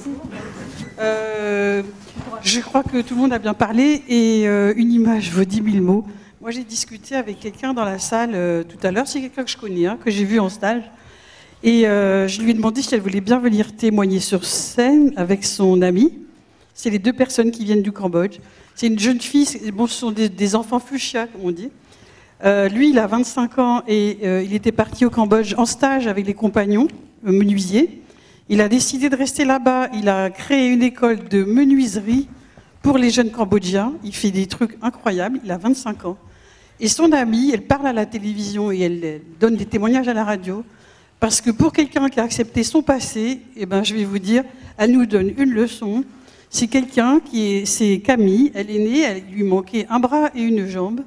beaucoup. Je crois que tout le monde a bien parlé et une image vaut 10 000 mots. Moi, j'ai discuté avec quelqu'un dans la salle tout à l'heure. C'est quelqu'un que je connais, que j'ai vu en stage. Et je lui ai demandé si elle voulait bien venir témoigner sur scène avec son ami. C'est les deux personnes qui viennent du Cambodge. C'est une jeune fille, bon, ce sont des enfants fuchsia, comme on dit. Lui, il a 25 ans et il était parti au Cambodge en stage avec les compagnons menuisiers. Il a décidé de rester là-bas. Il a créé une école de menuiserie pour les jeunes Cambodgiens. Il fait des trucs incroyables. Il a 25 ans. Et son amie, elle parle à la télévision et elle donne des témoignages à la radio. Parce que pour quelqu'un qui a accepté son passé, eh ben, je vais vous dire, elle nous donne une leçon. C'est quelqu'un c'est Camille. Elle est née, elle lui manquait un bras et une jambe.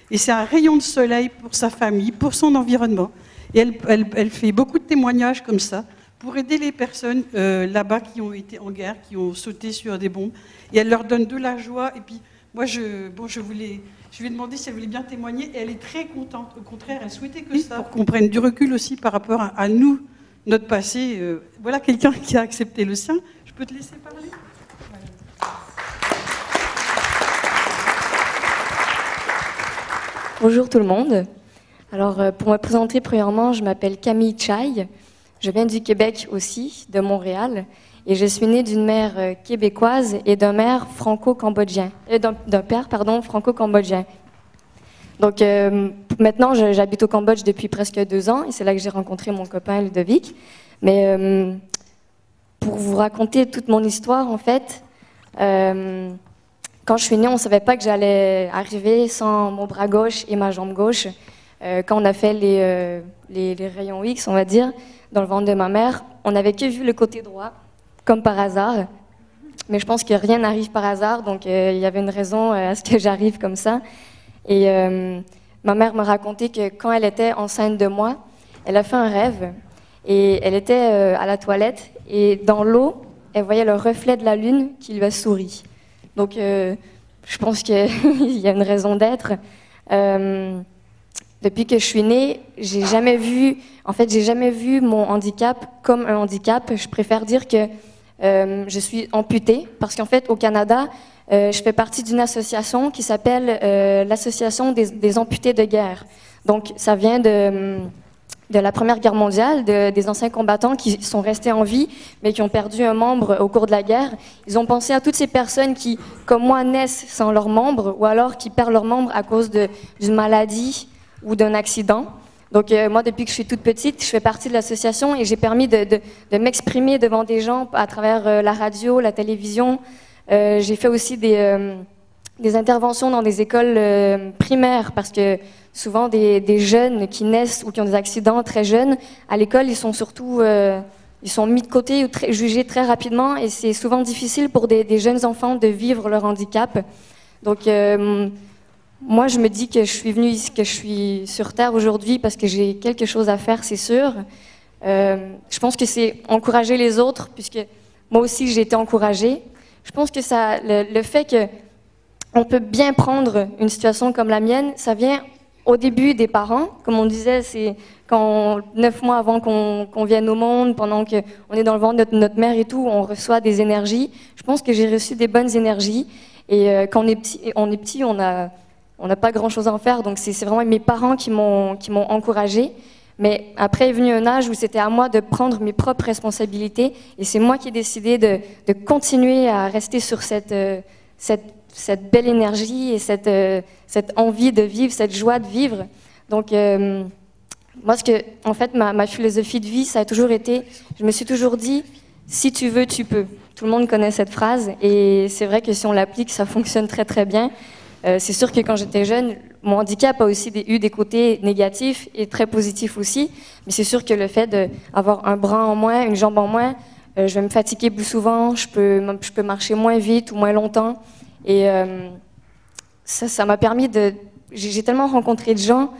Et c'est un rayon de soleil pour sa famille, pour son environnement. Et elle fait beaucoup de témoignages comme ça pour aider les personnes là-bas qui ont été en guerre, qui ont sauté sur des bombes. Et elle leur donne de la joie. Et puis, moi, je lui ai demandé si elle voulait bien témoigner. Et elle est très contente. Au contraire, elle souhaitait que ça, pour qu'on prenne du recul aussi par rapport à nous, notre passé. Voilà quelqu'un qui a accepté le sien. Je peux te laisser parler ? Bonjour tout le monde. Alors, pour me présenter, premièrement, je m'appelle Camille Chai. Je viens du Québec aussi, de Montréal. Et je suis née d'une mère québécoise et d'un père franco-cambodgien. Franco-cambodgien. Donc, maintenant, j'habite au Cambodge depuis presque 2 ans. Et c'est là que j'ai rencontré mon copain Ludovic. Mais pour vous raconter toute mon histoire, en fait... quand je suis née, on ne savait pas que j'allais arriver sans mon bras gauche et ma jambe gauche. Quand on a fait les rayons X, on va dire, dans le ventre de ma mère, on n'avait que vu le côté droit, comme par hasard. Mais je pense que rien n'arrive par hasard, donc il y avait une raison à ce que j'arrive comme ça. Et ma mère me racontait que quand elle était enceinte de moi, elle a fait un rêve. Et elle était à la toilette, et dans l'eau, elle voyait le reflet de la lune qui lui a souri. Donc, je pense qu'il y a une raison d'être. Depuis que je suis née, j'ai jamais vu mon handicap comme un handicap. Je préfère dire que je suis amputée, parce qu'en fait, au Canada, je fais partie d'une association qui s'appelle l'Association des amputés de guerre. Donc, ça vient de la Première Guerre mondiale, des anciens combattants qui sont restés en vie, mais qui ont perdu un membre au cours de la guerre. Ils ont pensé à toutes ces personnes qui, comme moi, naissent sans leur membre, ou alors qui perdent leur membre à cause d'une maladie ou d'un accident. Donc moi, depuis que je suis toute petite, je fais partie de l'association et j'ai permis de m'exprimer devant des gens à travers la radio, la télévision. J'ai fait aussi des interventions dans des écoles primaires, parce que souvent des jeunes qui naissent ou qui ont des accidents très jeunes, à l'école, ils sont surtout ils sont mis de côté ou jugés très rapidement, et c'est souvent difficile pour des jeunes enfants de vivre leur handicap. Donc moi, je me dis que je suis venue ici, que je suis sur Terre aujourd'hui parce que j'ai quelque chose à faire, c'est sûr. Je pense que c'est encourager les autres, puisque moi aussi j'ai été encouragée. Je pense que le fait que on peut bien prendre une situation comme la mienne, ça vient au début des parents. Comme on disait, c'est 9 mois avant qu'on vienne au monde, pendant qu'on est dans le ventre de notre mère et tout, on reçoit des énergies. Je pense que j'ai reçu des bonnes énergies. Et quand on est petit, on n'a pas grand-chose à en faire. Donc c'est vraiment mes parents qui m'ont encouragée. Mais après est venu un âge où c'était à moi de prendre mes propres responsabilités. Et c'est moi qui ai décidé de continuer à rester sur cette belle énergie et cette envie de vivre, cette joie de vivre. Donc, moi, en fait, ma philosophie de vie, ça a toujours été, je me suis toujours dit, si tu veux, tu peux. Tout le monde connaît cette phrase, et c'est vrai que si on l'applique, ça fonctionne très très bien. C'est sûr que quand j'étais jeune, mon handicap a aussi eu des côtés négatifs et très positifs aussi, mais c'est sûr que le fait d'avoir un bras en moins, une jambe en moins, je vais me fatiguer plus souvent, je peux marcher moins vite ou moins longtemps. Et ça m'a permis j'ai tellement rencontré de gens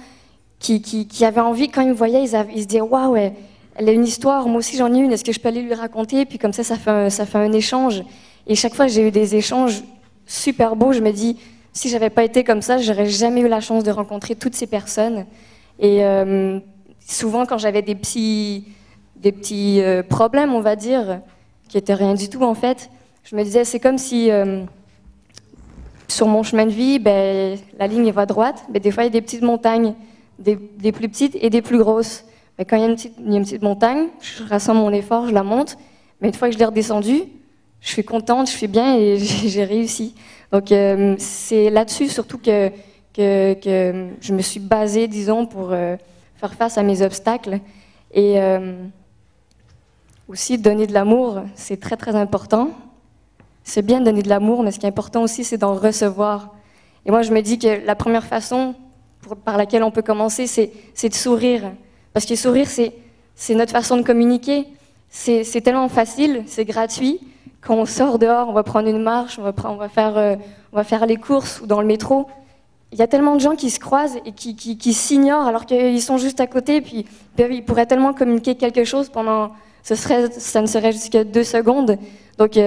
qui avaient envie, quand ils me voyaient, ils se disaient « Waouh, elle a une histoire, moi aussi j'en ai une, est-ce que je peux aller lui raconter ?» Puis comme ça fait un échange. Et chaque fois, j'ai eu des échanges super beaux. Je me dis, si j'avais pas été comme ça, j'aurais jamais eu la chance de rencontrer toutes ces personnes. Et souvent, quand j'avais des petits problèmes, on va dire, qui était rien du tout en fait. Je me disais, c'est comme si sur mon chemin de vie, ben, la ligne va droite, mais des fois il y a des petites montagnes, des plus petites et des plus grosses. Ben, quand il y a une petite montagne, je rassemble mon effort, je la monte, mais une fois que je l'ai redescendue, je suis contente, je suis bien et j'ai réussi. Donc c'est là-dessus surtout que je me suis basée, disons, pour faire face à mes obstacles. Et aussi, donner de l'amour, c'est très, très important. C'est bien de donner de l'amour, mais ce qui est important aussi, c'est d'en recevoir. Et moi, je me dis que la première façon par laquelle on peut commencer, c'est de sourire. Parce que sourire, c'est notre façon de communiquer. C'est tellement facile, c'est gratuit. Quand on sort dehors, on va prendre une marche, on va faire les courses ou dans le métro. Il y a tellement de gens qui se croisent et qui s'ignorent alors qu'ils sont juste à côté. Puis ils pourraient tellement communiquer quelque chose pendant... ça ne serait jusqu'à 2 secondes. Donc...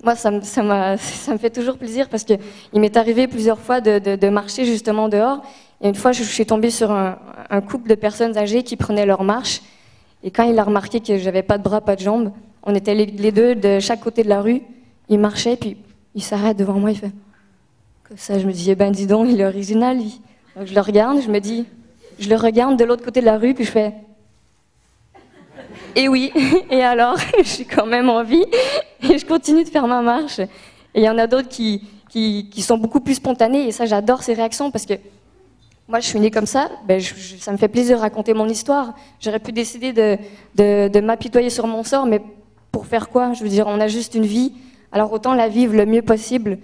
moi, ça me fait toujours plaisir parce qu'il m'est arrivé plusieurs fois de marcher justement dehors. Et une fois, je suis tombée sur un couple de personnes âgées qui prenaient leur marche. Et quand il a remarqué que j'avais pas de bras, pas de jambes, on était les deux de chaque côté de la rue. Il marchait, puis il s'arrête devant moi, il fait comme ça. Je me dis, eh ben dis donc, il est original, lui. Donc je le regarde, je le regarde de l'autre côté de la rue, puis je fais... Et oui, et alors, je suis quand même en vie et je continue de faire ma marche. Et il y en a d'autres qui sont beaucoup plus spontanés et ça, j'adore ces réactions parce que moi, je suis née comme ça, ben, ça me fait plaisir de raconter mon histoire. J'aurais pu décider de m'apitoyer sur mon sort, mais pour faire quoi? Je veux dire, on a juste une vie, alors autant la vivre le mieux possible.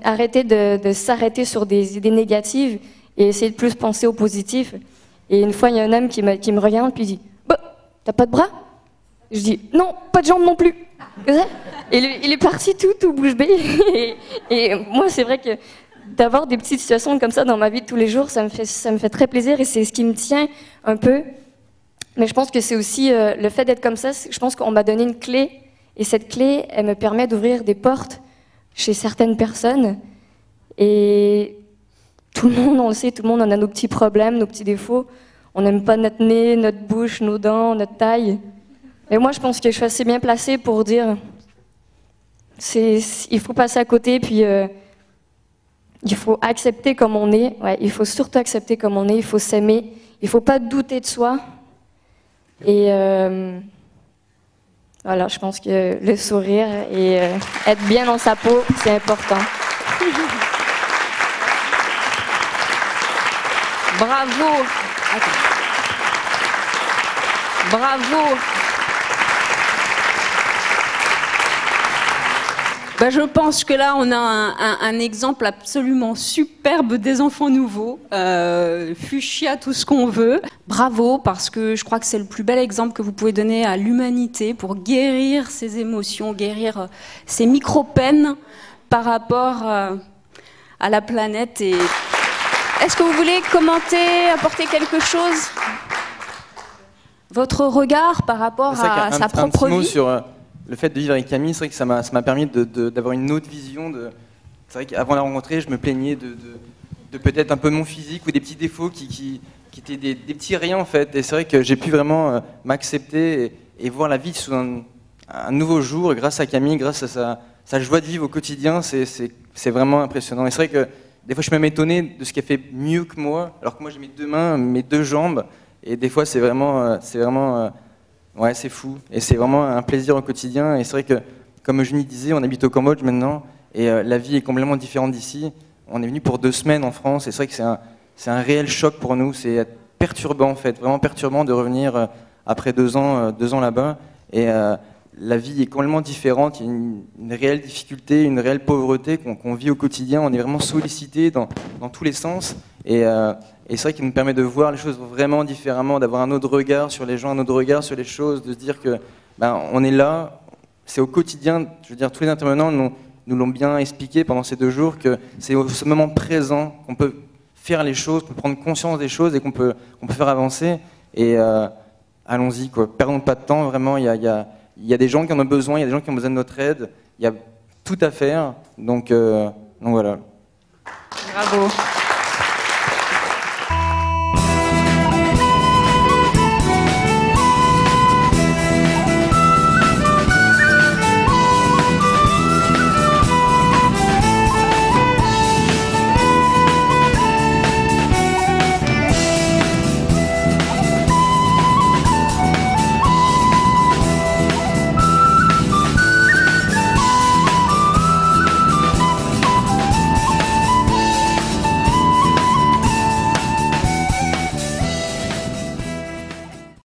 Arrêter de s'arrêter sur des idées négatives et essayer de plus penser au positif. Et une fois, il y a un homme qui me regarde puis il dit « Bah, t'as pas de bras ?» Je dis « Non, pas de jambes non plus !» Et il est parti tout bouche bée. Et moi, c'est vrai que d'avoir des petites situations comme ça dans ma vie de tous les jours, ça me fait très plaisir et c'est ce qui me tient un peu. Mais je pense que c'est aussi le fait d'être comme ça, je pense qu'on m'a donné une clé. Et cette clé, elle me permet d'ouvrir des portes chez certaines personnes. Et tout le monde, on le sait, tout le monde en a nos petits problèmes, nos petits défauts. On n'aime pas notre nez, notre bouche, nos dents, notre taille. Et moi, je pense que je suis assez bien placée pour dire il faut passer à côté, puis il faut accepter comme on est. Ouais, il faut surtout accepter comme on est, il faut s'aimer. Il ne faut pas douter de soi. Et voilà, je pense que le sourire et être bien dans sa peau, c'est important. Bravo! Bravo! Ben, je pense que là, on a un exemple absolument superbe des enfants nouveaux. Fuchsia, tout ce qu'on veut. Bravo, parce que je crois que c'est le plus bel exemple que vous pouvez donner à l'humanité pour guérir ses émotions, guérir ses micro-peines par rapport à la planète. Et est-ce que vous voulez commenter, apporter quelque chose? Votre regard par rapport à sa propre vie? Sur le fait de vivre avec Camille, c'est vrai que ça m'a permis d'avoir une autre vision. C'est vrai qu'avant la rencontrer, je me plaignais de peut-être un peu mon physique ou des petits défauts qui étaient des petits riens en fait. Et c'est vrai que j'ai pu vraiment m'accepter et voir la vie sous un nouveau jour grâce à Camille, grâce à sa joie de vivre au quotidien. C'est vraiment impressionnant. Et c'est vrai que des fois, je suis même étonné de ce qu'elle fait mieux que moi, alors que moi j'ai mes 2 mains, mes 2 jambes. Et des fois, c'est vraiment ouais, c'est fou. Et c'est vraiment un plaisir au quotidien. Et c'est vrai que, comme Eugénie disait, on habite au Cambodge maintenant. Et la vie est complètement différente d'ici. On est venu pour 2 semaines en France. Et c'est vrai que c'est un réel choc pour nous. C'est perturbant, en fait. Vraiment perturbant de revenir après 2 ans là-bas. Et la vie est complètement différente. Il y a une réelle difficulté, une réelle pauvreté qu'on vit au quotidien. On est vraiment sollicité dans tous les sens. Et c'est vrai qu'il nous permet de voir les choses vraiment différemment, d'avoir un autre regard sur les gens, un autre regard sur les choses, de se dire que on est là, c'est au quotidien. Je veux dire, tous les intervenants nous l'ont bien expliqué pendant ces 2 jours, que c'est au ce moment présent qu'on peut faire les choses, qu'on peut prendre conscience des choses et qu'on peut faire avancer. Et allons-y, quoi. Perdons pas de temps, vraiment, il y a des gens qui en ont besoin, il y a des gens qui ont besoin de notre aide, il y a tout à faire, donc voilà. Bravo.